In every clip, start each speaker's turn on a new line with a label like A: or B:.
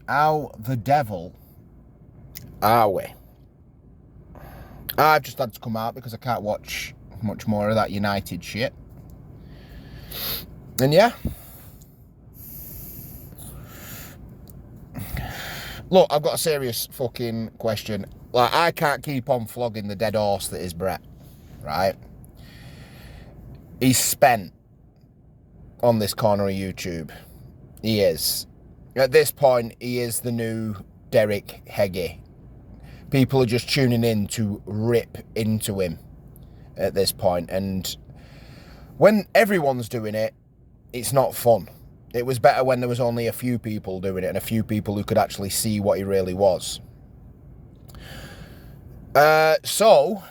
A: How the devil are we? I've just had to come out because I can't watch much more of that United shit. And yeah. Look, I've got a serious fucking question. Like, I can't keep on flogging the dead horse that is Brett, right? He's spent on this corner of YouTube. He is. At this point, he is the new Derek Heggie. People are just tuning in to rip into him at this point. And when everyone's doing it, it's not fun. It was better when there was only a few people doing it and a few people who could actually see what he really was. So,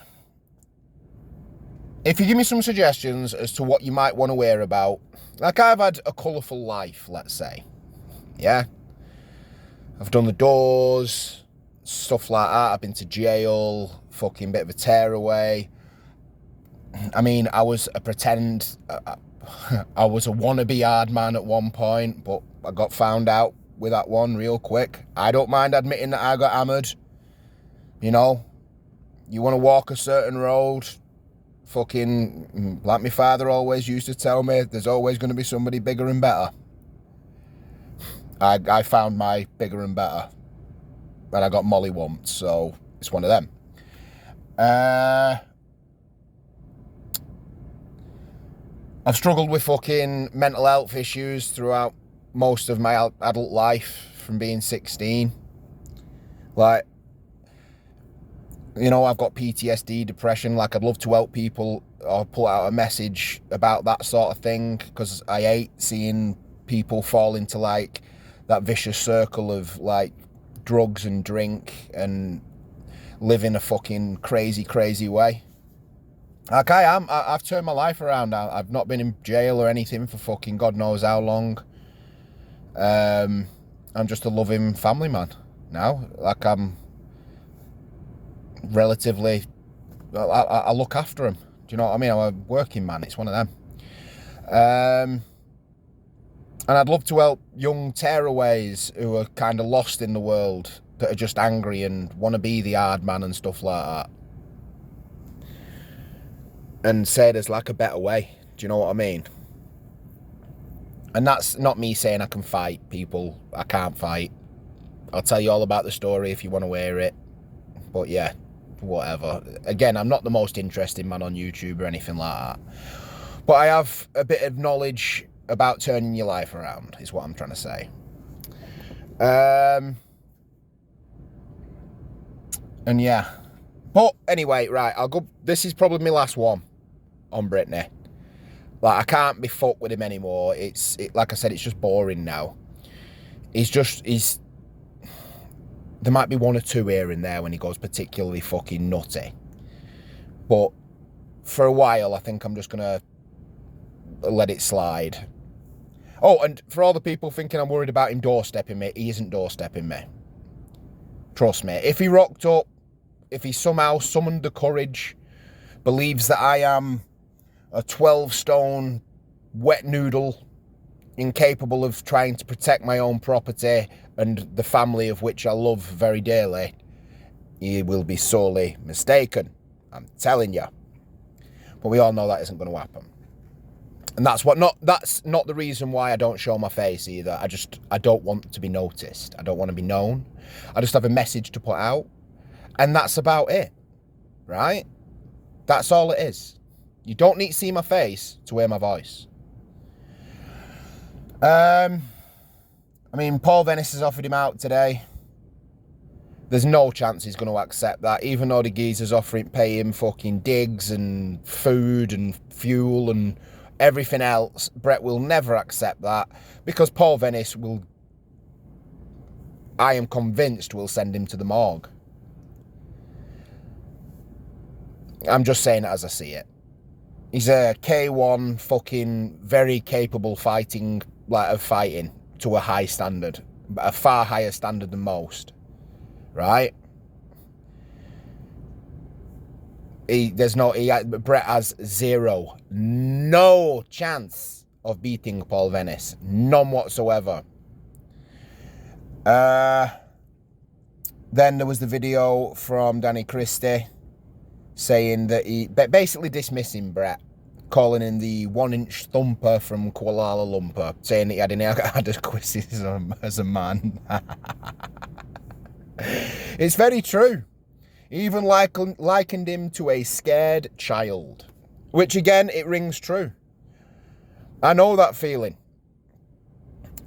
A: if you give me some suggestions as to what you might want to hear about, like I've had a colourful life, let's say. Yeah. I've done the Doors, stuff like that. I've been to jail, fucking bit of a tearaway. I mean, I was a wannabe hard man at one point, but I got found out with that one real quick. I don't mind admitting that I got hammered. You know, you want to walk a certain road, fucking, like my father always used to tell me, there's always going to be somebody bigger and better. I found my bigger and better, and I got mollywomped, so it's one of them. I've struggled with fucking mental health issues throughout most of my adult life from being 16. Like, you know, I've got PTSD, depression. Like, I'd love to help people or put out a message about that sort of thing, because I hate seeing people fall into, like, that vicious circle of, like, drugs and drink and live in a fucking crazy, crazy way. Like I am. I've turned my life around. I've not been in jail or anything for fucking God knows how long. I'm just a loving family man now. Like, I'm relatively... I look after him. Do you know what I mean? I'm a working man. It's one of them. And I'd love to help young tearaways who are kind of lost in the world, that are just angry and want to be the hard man and stuff like that. And say there's like a better way. Do you know what I mean? And that's not me saying I can fight people. I can't fight. I'll tell you all about the story if you want to hear it. But yeah, whatever. Again, I'm not the most interesting man on YouTube or anything like that. But I have a bit of knowledge about turning your life around, is what I'm trying to say. And yeah. But anyway, right, I'll go. This is probably my last one on Britney. Like, I can't be fucked with him anymore. Like I said, it's just boring now. He's there might be one or two here and there when he goes particularly fucking nutty. But for a while, I think I'm just gonna let it slide. Oh, and for all the people thinking I'm worried about him doorstepping me, he isn't doorstepping me. Trust me. If he rocked up, if he somehow summoned the courage, believes that I am a 12-stone wet noodle, incapable of trying to protect my own property and the family of which I love very dearly, he will be sorely mistaken. I'm telling you. But we all know that isn't going to happen. And that's not the reason why I don't show my face either. I don't want to be noticed. I don't want to be known. I just have a message to put out. And that's about it. Right? That's all it is. You don't need to see my face to hear my voice. I mean, Paul Venice has offered him out today. There's no chance he's going to accept that, even though the geezer's pay him fucking digs and food and fuel and everything else. Brett will never accept that, because Paul Venice will, I am convinced, will send him to the morgue. I'm just saying it as I see it. He's a K1 fucking very capable fighting to a high standard, a far higher standard than most, right? Brett has no chance of beating Paul Venice, none whatsoever. Then there was the video from Danny Christie saying that he basically dismissing Brett, calling him the 1-inch thumper from Kuala Lumpur, saying that he had inadequacies as a man. It's very true. He even likened him to a scared child, which again, it rings true. I know that feeling.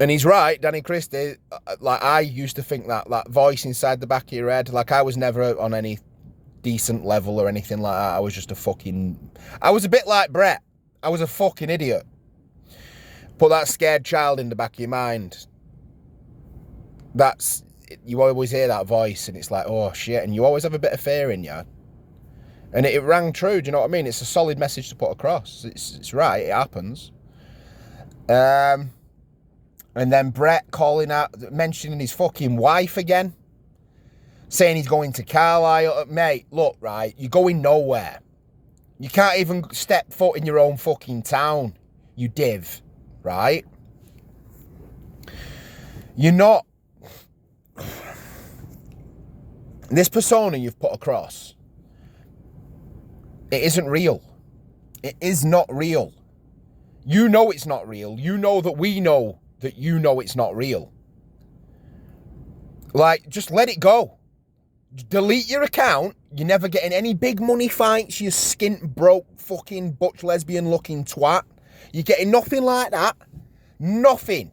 A: And he's right, Danny Christie. Like, I used to think that voice inside the back of your head, like I was never on any decent level or anything like that. I was just I was a bit like Brett. I was a fucking idiot. Put that scared child in the back of your mind. You always hear that voice and it's like, oh shit, and you always have a bit of fear in you. And it rang true, do you know what I mean? It's a solid message to put across. It's right, it happens. And then Brett mentioning his fucking wife again. Saying he's going to Carlisle. Mate, look, right, you're going nowhere. You can't even step foot in your own fucking town, you div, right? You're not... This persona you've put across, it isn't real. It is not real. You know it's not real. You know that we know that you know it's not real. Like, just let it go. Delete your account. You're never getting any big money fights, you skint broke fucking butch lesbian looking twat. You're getting nothing like that. Nothing.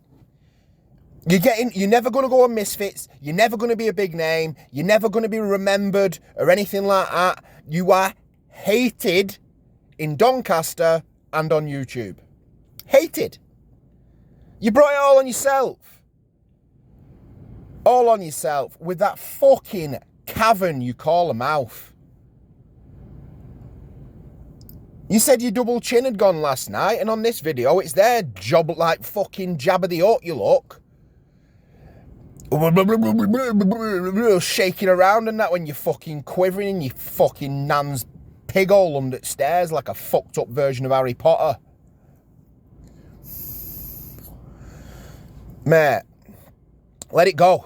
A: You're never going to go on Misfits. You're never going to be a big name. You're never going to be remembered or anything like that. You are hated in Doncaster and on YouTube. Hated. You brought it all on yourself. All on yourself with that fucking cavern you call a mouth. You said your double chin had gone last night, and on this video it's there, job like fucking Jabba the Hutt you look. Shaking around and that when you're fucking quivering in your fucking nan's pig hole under the stairs like a fucked up version of Harry Potter. Mate, let it go.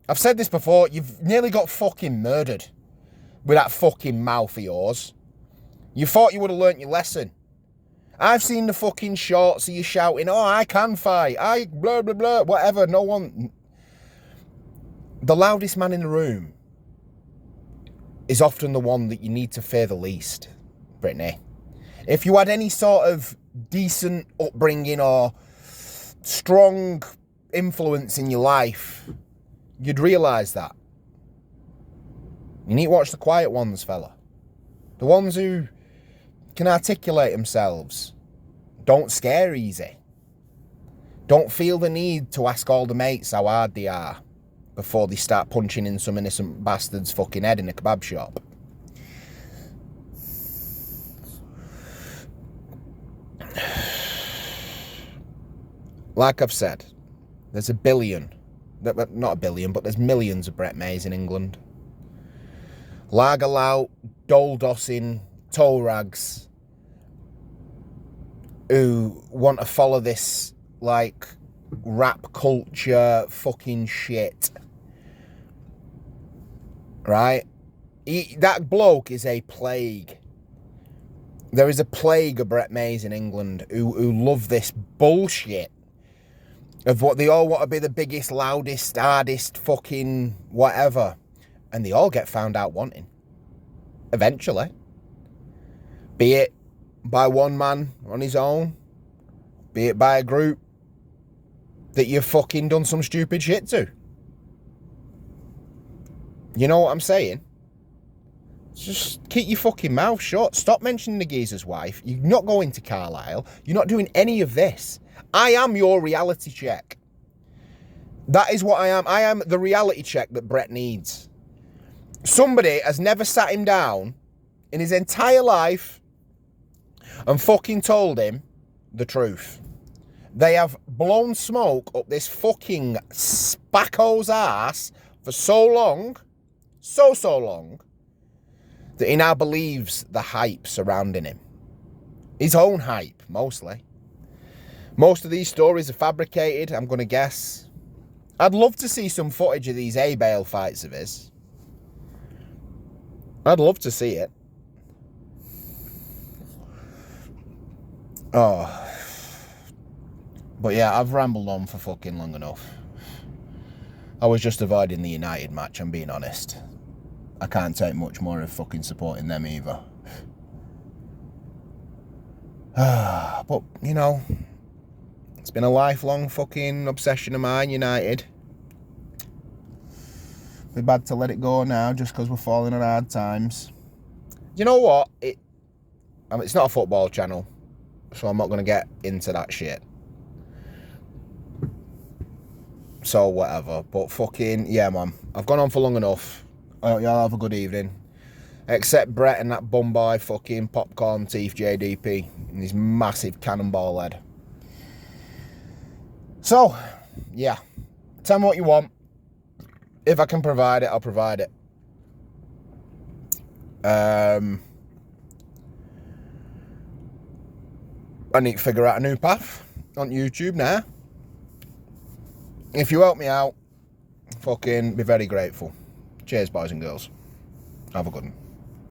A: I've said this before, you've nearly got fucking murdered with that fucking mouth of yours. You thought you would have learnt your lesson. I've seen the fucking shorts of you shouting, oh, I can fight, I blah, blah, blah, whatever, no one... The loudest man in the room is often the one that you need to fear the least, Brittany. If you had any sort of decent upbringing or strong influence in your life, you'd realise that. You need to watch the quiet ones, fella. The ones who can articulate themselves. Don't scare easy. Don't feel the need to ask all the mates how hard they are before they start punching in some innocent bastard's fucking head in a kebab shop. Like I've said, there's a billion, not a billion, but there's millions of Brett Mays in England. Lager lout, dole dossing, toe rags, who want to follow this, like, rap culture fucking shit. Right? That bloke is a plague. There is a plague of Brett Mays in England who love this bullshit of what they all want to be the biggest, loudest, hardest fucking whatever. And they all get found out wanting. Eventually. Be it by one man on his own. Be it by a group that you've fucking done some stupid shit to. You know what I'm saying? Just keep your fucking mouth shut. Stop mentioning the geezer's wife. You're not going to Carlisle. You're not doing any of this. I am your reality check. That is what I am. I am the reality check that Brett needs. Somebody has never sat him down in his entire life and fucking told him the truth. They have blown smoke up this fucking spacko's ass for so long, so long, that he now believes the hype surrounding him. His own hype, mostly. Most of these stories are fabricated, I'm going to guess. I'd love to see some footage of these A-Bale fights of his. I'd love to see it. Oh. But yeah, I've rambled on for fucking long enough. I was just avoiding the United match, I'm being honest. I can't take much more of fucking supporting them either. But, you know, it's been a lifelong fucking obsession of mine, United. It'd be bad to let it go now just because we're falling on hard times. You know what? It's not a football channel, so I'm not going to get into that shit. So, whatever. But fucking, yeah, man. I've gone on for long enough. I hope y'all have a good evening. Except Brett and that bum boy fucking popcorn teeth JDP and his massive cannonball head. So, yeah. Tell me what you want. If I can provide it, I'll provide it. I need to figure out a new path on YouTube now. If you help me out, fucking be very grateful. Cheers, boys and girls. Have a good one.